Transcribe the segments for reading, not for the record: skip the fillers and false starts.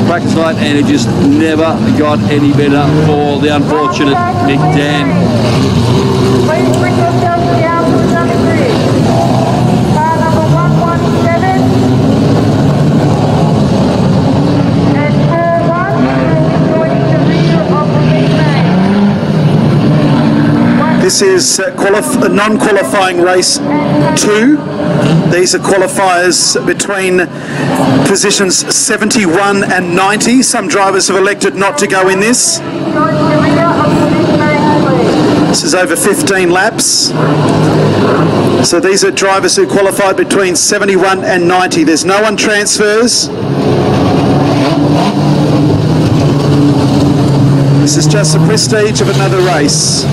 practice night, and it just never got any better for the unfortunate Mcgowan. Please bring yourself to the outside number 3. Car number 117 and 41 joining the rear of the main lane. This is non-qualifying race 2. These are qualifiers between positions 71 and 90. Some drivers have elected not to go in this. This is over 15 laps. So these are drivers who qualified between 71 and 90. There's no one transfers. This is just the prestige of another race.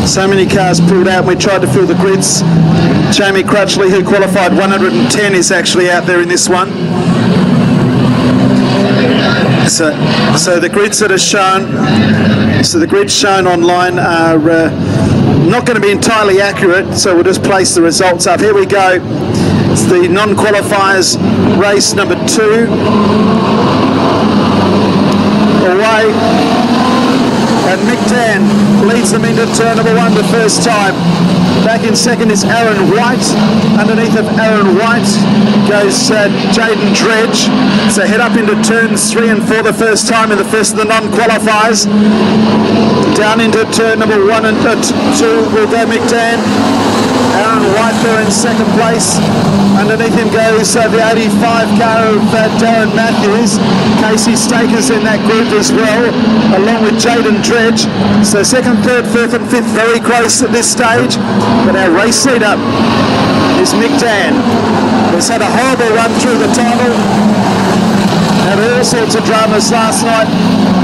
So many cars pulled out. We tried to fill the grids. Jamie Crutchley, who qualified 110, is actually out there in this one. So the grids that are shown, the grids shown online are not going to be entirely accurate. So we'll just place the results up. Here we go. It's the non-qualifiers race number 2. Away. And Mcgowan leads them into turn number 1 the first time. Back in second is Aaron White. Underneath of Aaron White goes Jaden Dredge. So head up into turns 3 and 4 the first time in the first of the non-qualifiers. Down into turn number 1 and 2 will go Mcgowan. Aaron White there in second place. Underneath him goes the 85 car of Darren Matthews. Casey Staker's in that group as well, along with Jaden Dredge. So second, third, fourth and fifth very close at this stage. But our race leader is Mcgowan. He's had a horrible run through the title. Had all sorts of dramas last night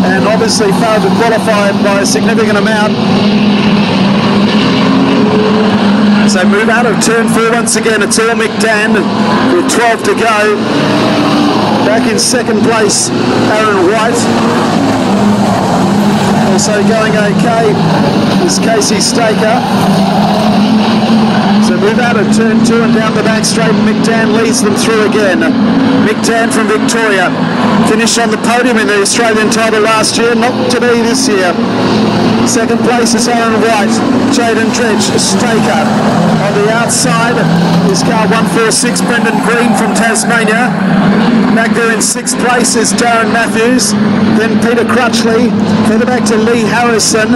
and obviously failed to qualify by a significant amount. So move out of turn 4 once again. It's all Mcgowan with 12 to go. Back in second place, Aaron White. Also going okay is Casey Staker. So move out of turn 2 and down the back straight. Mcgowan leads them through again. Mcgowan from Victoria finished on the podium in the Australian title last year, not to be this year. Second place is Aaron White, Jaden Dredge, Staker. On the outside is car 146, Brendan Green from Tasmania. Back there in 6th place is Darren Matthews, then Peter Crutchley. Further back to Lee Harrison,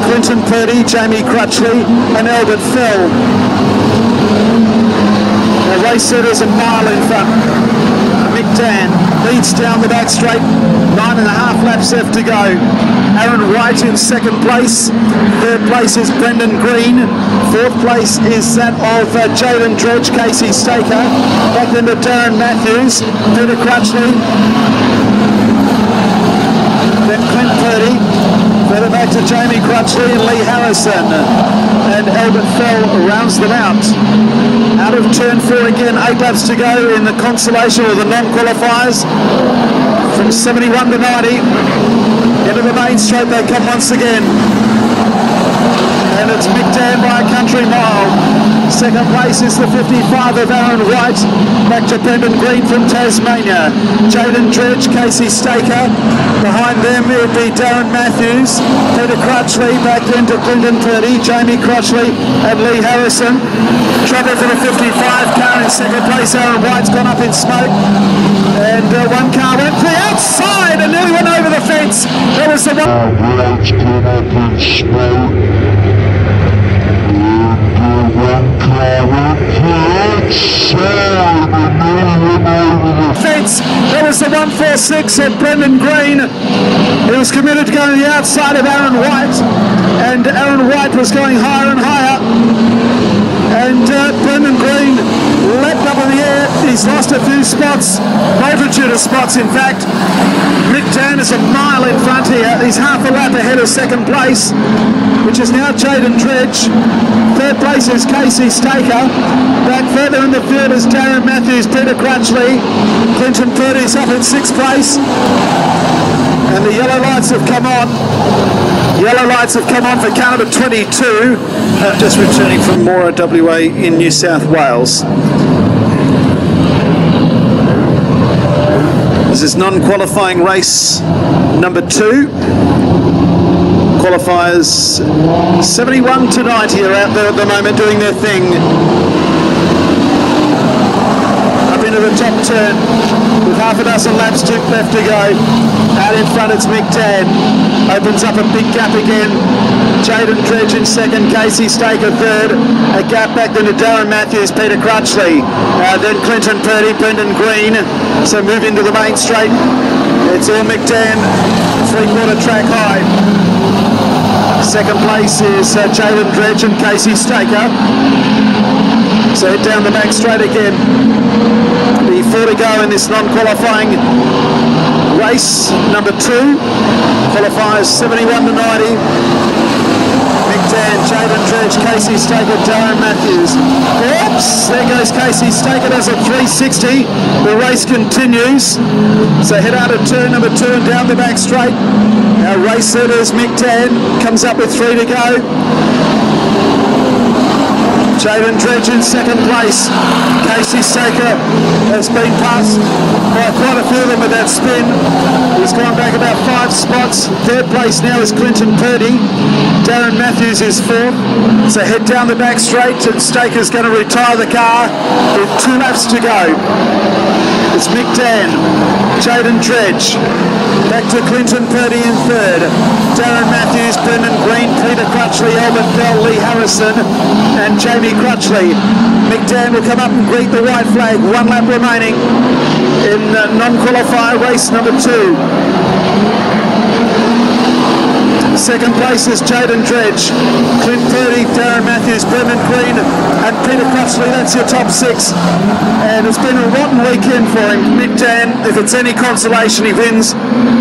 Clinton Purdy, Jamie Crutchley, and Albert Fell. The race leader is a mile in front. Mcgowan leads down the back straight, 9.5 laps left to go. Aaron White in second place. Third place is Brendan Green. Fourth place is that of Jaden Dredge, Casey Staker. Back then to Darren Matthews, Peter Crutchley, then Clint Purdy. Further back to Jamie Crutchley and Lee Harrison. And Albert Fell rounds them out. Out of turn 4 again, 8 laps to go in the consolation or the non-qualifiers. From 71 to 90. Into the main straight they come once again. And it's Mcgowan by a country mile. Second place is the 55 of Aaron White. Back to Brendan Green from Tasmania. Jaden Dredge, Casey Staker. Behind them it would be Darren Matthews. Peter Crutchley back then to Clinton Purdy. Jamie Crutchley and Lee Harrison. Trouble for the 55 car in second place. Aaron White's gone up in smoke. And one car went to the outside and nearly went over the fence. That was the one. White's gone up in smoke. Fence. That was the 146 of Brendan Green. He was committed to going to the outside of Aaron White, and Aaron White was going higher and higher. And Brendan Green leapt up in the air. He's lost a few spots, multitude of spots in fact. Mcgowan is a mile in front here. He's half a lap ahead of second place, which is now Jaden Dredge. Third place is Casey Staker. Back further in the field is Darren Matthews, Peter Crutchley. Clinton Purdy's up in 6th place. And the yellow lights have come on. Yellow lights have come on for car number 22, just returning from Mora, WA in New South Wales. This is non-qualifying race number 2. Qualifiers 71 to 90 are out there at the moment doing their thing. Up into the top turn with half a dozen laps left to go. Out in front it's Mcgowan. Opens up a big gap again. Jaden Dredge in second, Casey Staker third. A gap back then to Darren Matthews, Peter Crutchley. Then Clinton Purdy, Brendan Green. So move into the main straight. It's all Mcgowan, 3/4 track high. Second place is Jaden Dredge and Casey Staker. So head down the back straight again. The 4 to go in this non-qualifying race number 2. Qualifiers 71 to 90. Mcgowan, Jaden Dredge, Casey Staker, Darren Matthews. Oops, there goes Casey Staker, does a 360. The race continues. So head out of turn number 2 and down the back straight. Our race leader is Mcgowan, comes up with 3 to go. Jaden Dredge in second place. Casey Staker has been passed by quite a few of them with that spin. He's gone back about 5 spots. Third place now is Clinton Purdy. Darren Matthews is 4th. So head down the back straight and Staker's going to retire the car with 2 laps to go. It's Mcgowan, Jaden Dredge, back to Clinton Purdy in third. Darren Matthews, Brendan Green, Peter Crutchley, Albert Bell, Lee Harrison and Jamie Crutchley. Mcgowan will come up and greet the white flag. 1 lap remaining in non-qualifier race number 2. Second place is Jaden Dredge, Clint Purdy, Darren Matthews, Brendan Green and Peter Crutchley. That's your top 6. And it's been a rotten weekend for him. Mcgowan, if it's any consolation, he wins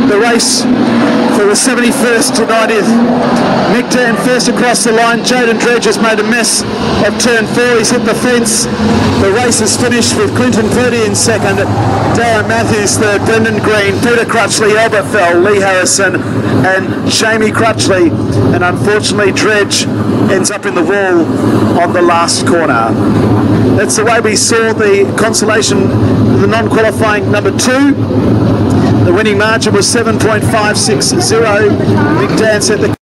the race for the 71st to 90th. Mcgowan first across the line. Jaden Dredge has made a mess of turn 4. He's hit the fence. The race is finished with Clinton Purdy in second, Darren Matthews third, Brendan Green, Peter Crutchley, Albert Fell, Lee Harrison and Jamie Crutchley. And unfortunately Dredge ends up in the wall on the last corner. That's the way we saw the consolation, the non-qualifying number 2. The winning margin was 7.560. Mcgowan set the